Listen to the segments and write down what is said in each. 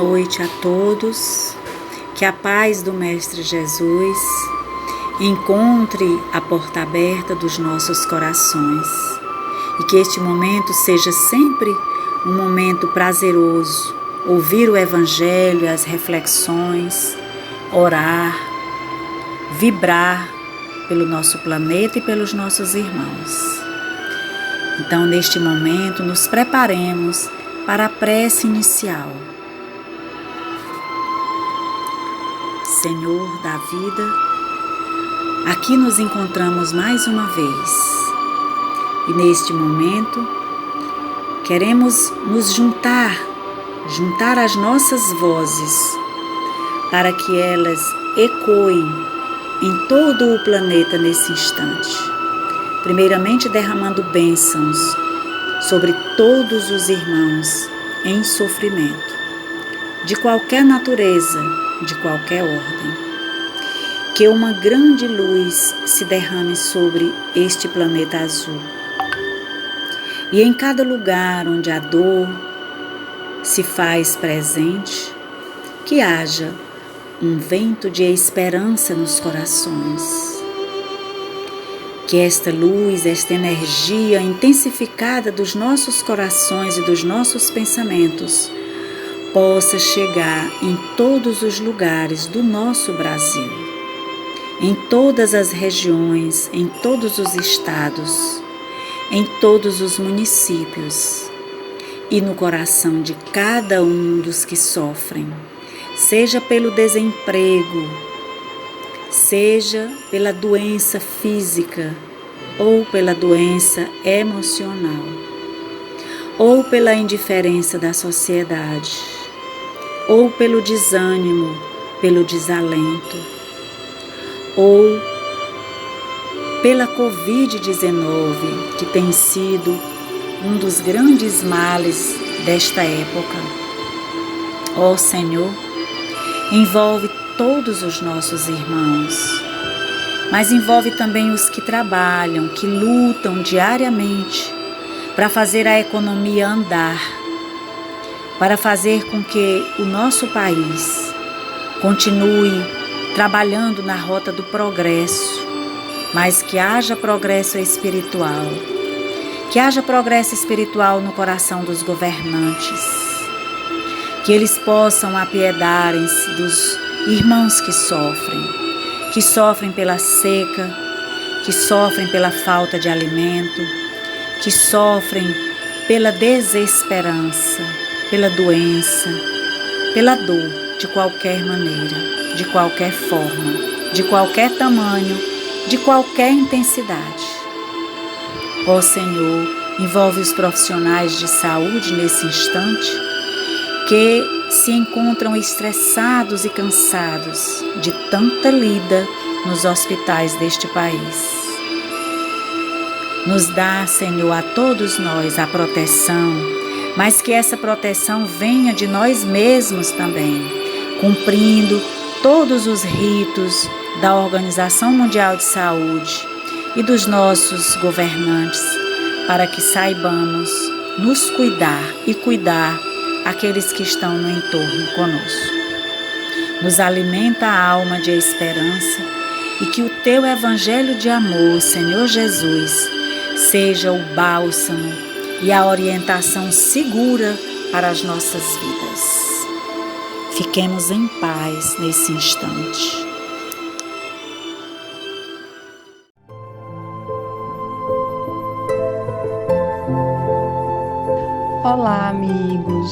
noite a todos, que a paz do Mestre Jesus encontre a porta aberta dos nossos corações e que este momento seja sempre um momento prazeroso, ouvir o Evangelho, as reflexões, orar, vibrar pelo nosso planeta e pelos nossos irmãos. Então, neste momento, nos preparemos para a prece inicial. Senhor da vida, aqui nos encontramos mais uma vez e neste momento queremos nos juntar as nossas vozes para que elas ecoem em todo o planeta nesse instante. Primeiramente derramando bênçãos sobre todos os irmãos em sofrimento, de qualquer natureza, de qualquer ordem. Que uma grande luz se derrame sobre este planeta azul. E em cada lugar onde a dor se faz presente, que haja um vento de esperança nos corações. Que esta luz, esta energia intensificada dos nossos corações e dos nossos pensamentos possa chegar em todos os lugares do nosso Brasil, em todas as regiões, em todos os estados, em todos os municípios e no coração de cada um dos que sofrem, seja pelo desemprego, seja pela doença física ou pela doença emocional, ou pela indiferença da sociedade, ou pelo desânimo, pelo desalento, ou pela Covid-19, que tem sido um dos grandes males desta época. Ó Senhor, envolve todos os nossos irmãos, mas envolve também os que trabalham, que lutam diariamente para fazer a economia andar, para fazer com que o nosso país continue trabalhando na rota do progresso, mas que haja progresso espiritual, que haja progresso espiritual no coração dos governantes, que eles possam apiedar-se dos irmãos que sofrem pela seca, que sofrem pela falta de alimento, que sofrem pela desesperança, pela doença, pela dor, de qualquer maneira, de qualquer forma, de qualquer tamanho, de qualquer intensidade. Ó Senhor, envolve os profissionais de saúde nesse instante, que se encontram estressados e cansados de tanta lida nos hospitais deste país. Nos dá, Senhor, a todos nós a proteção, mas que essa proteção venha de nós mesmos também, cumprindo todos os ritos da Organização Mundial de Saúde e dos nossos governantes, para que saibamos nos cuidar e cuidar aqueles que estão no entorno conosco. Nos alimenta a alma de esperança e que o Teu Evangelho de amor, Senhor Jesus, seja o bálsamo e a orientação segura para as nossas vidas. Fiquemos em paz nesse instante. Olá, amigos!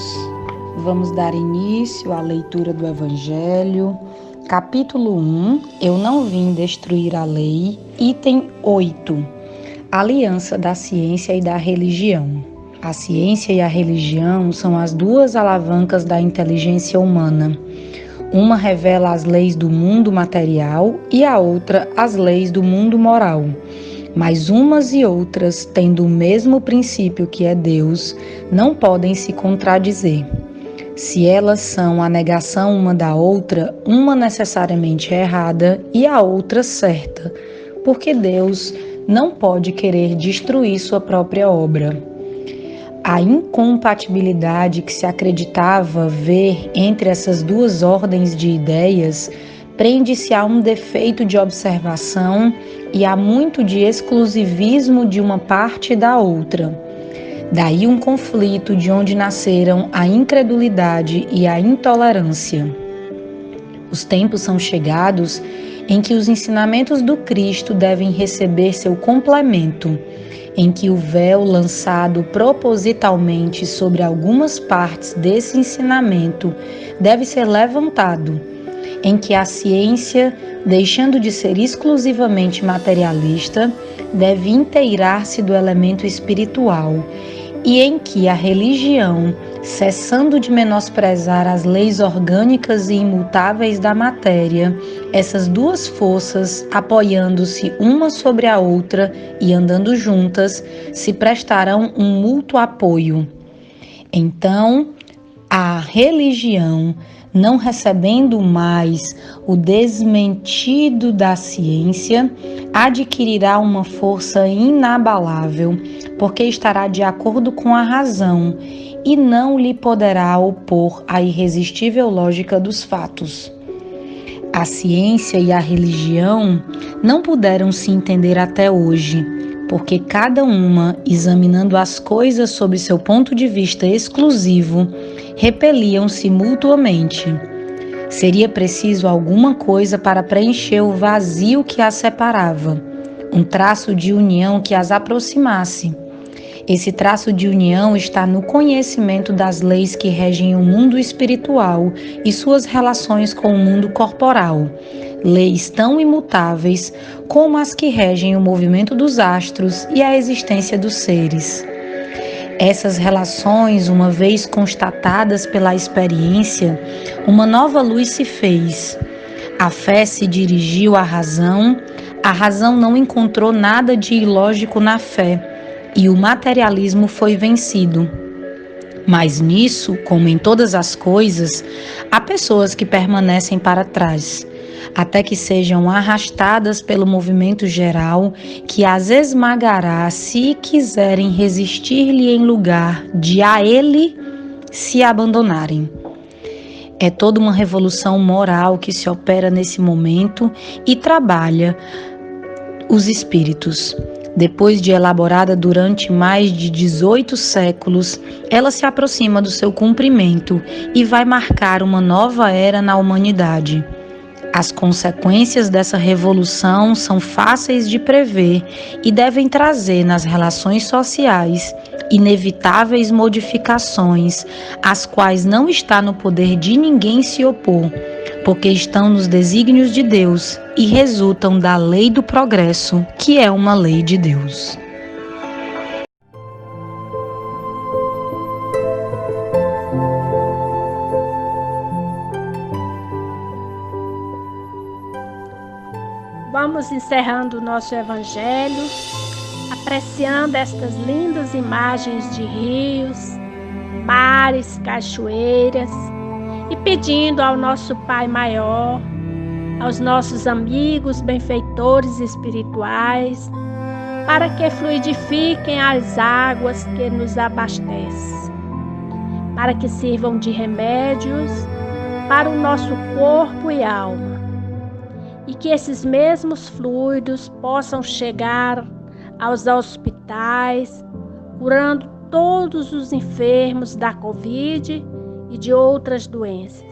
Vamos dar início à leitura do Evangelho. Capítulo 1, Eu não vim destruir a lei. Item 8, Aliança da ciência e da religião. A ciência e a religião são as duas alavancas da inteligência humana. Uma revela as leis do mundo material e a outra as leis do mundo moral. Mas umas e outras, tendo o mesmo princípio que é Deus, não podem se contradizer. Se elas são a negação uma da outra, uma necessariamente é errada e a outra certa, porque Deus não pode querer destruir sua própria obra. A incompatibilidade que se acreditava ver entre essas duas ordens de ideias prende-se a um defeito de observação e a muito de exclusivismo de uma parte e da outra. Daí um conflito de onde nasceram a incredulidade e a intolerância. Os tempos são chegados em que os ensinamentos do Cristo devem receber seu complemento, em que o véu lançado propositalmente sobre algumas partes desse ensinamento deve ser levantado, em que a ciência, deixando de ser exclusivamente materialista, deve inteirar-se do elemento espiritual, e em que a religião, cessando de menosprezar as leis orgânicas e imutáveis da matéria, essas duas forças, apoiando-se uma sobre a outra e andando juntas, se prestarão um mútuo apoio. Então, a religião, não recebendo mais o desmentido da ciência, adquirirá uma força inabalável, porque estará de acordo com a razão e não lhe poderá opor a irresistível lógica dos fatos. A ciência e a religião não puderam se entender até hoje, porque cada uma, examinando as coisas sob seu ponto de vista exclusivo, repeliam-se mutuamente. Seria preciso alguma coisa para preencher o vazio que as separava, um traço de união que as aproximasse. Esse traço de união está no conhecimento das leis que regem o mundo espiritual e suas relações com o mundo corporal, leis tão imutáveis como as que regem o movimento dos astros e a existência dos seres. Essas relações, uma vez constatadas pela experiência, uma nova luz se fez. A fé se dirigiu à razão, a razão não encontrou nada de ilógico na fé, e o materialismo foi vencido. Mas nisso, como em todas as coisas, há pessoas que permanecem para trás, até que sejam arrastadas pelo movimento geral que as esmagará se quiserem resistir-lhe em lugar de a ele se abandonarem. É toda uma revolução moral que se opera nesse momento e trabalha os espíritos. Depois de elaborada durante mais de 18 séculos, ela se aproxima do seu cumprimento e vai marcar uma nova era na humanidade. As consequências dessa revolução são fáceis de prever e devem trazer nas relações sociais inevitáveis modificações, às quais não está no poder de ninguém se opor, porque estão nos desígnios de Deus e resultam da lei do progresso, que é uma lei de Deus. Vamos encerrando o nosso evangelho, apreciando estas lindas imagens de rios, mares, cachoeiras e pedindo ao nosso Pai Maior, aos nossos amigos benfeitores espirituais, para que fluidifiquem as águas que nos abastecem, para que sirvam de remédios para o nosso corpo e alma, e que esses mesmos fluidos possam chegar aos hospitais, curando todos os enfermos da Covid e de outras doenças.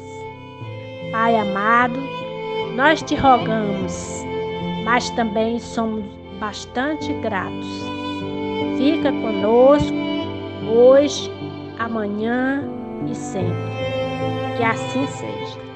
Pai amado, nós te rogamos, mas também somos bastante gratos. Fica conosco hoje, amanhã e sempre. Que assim seja.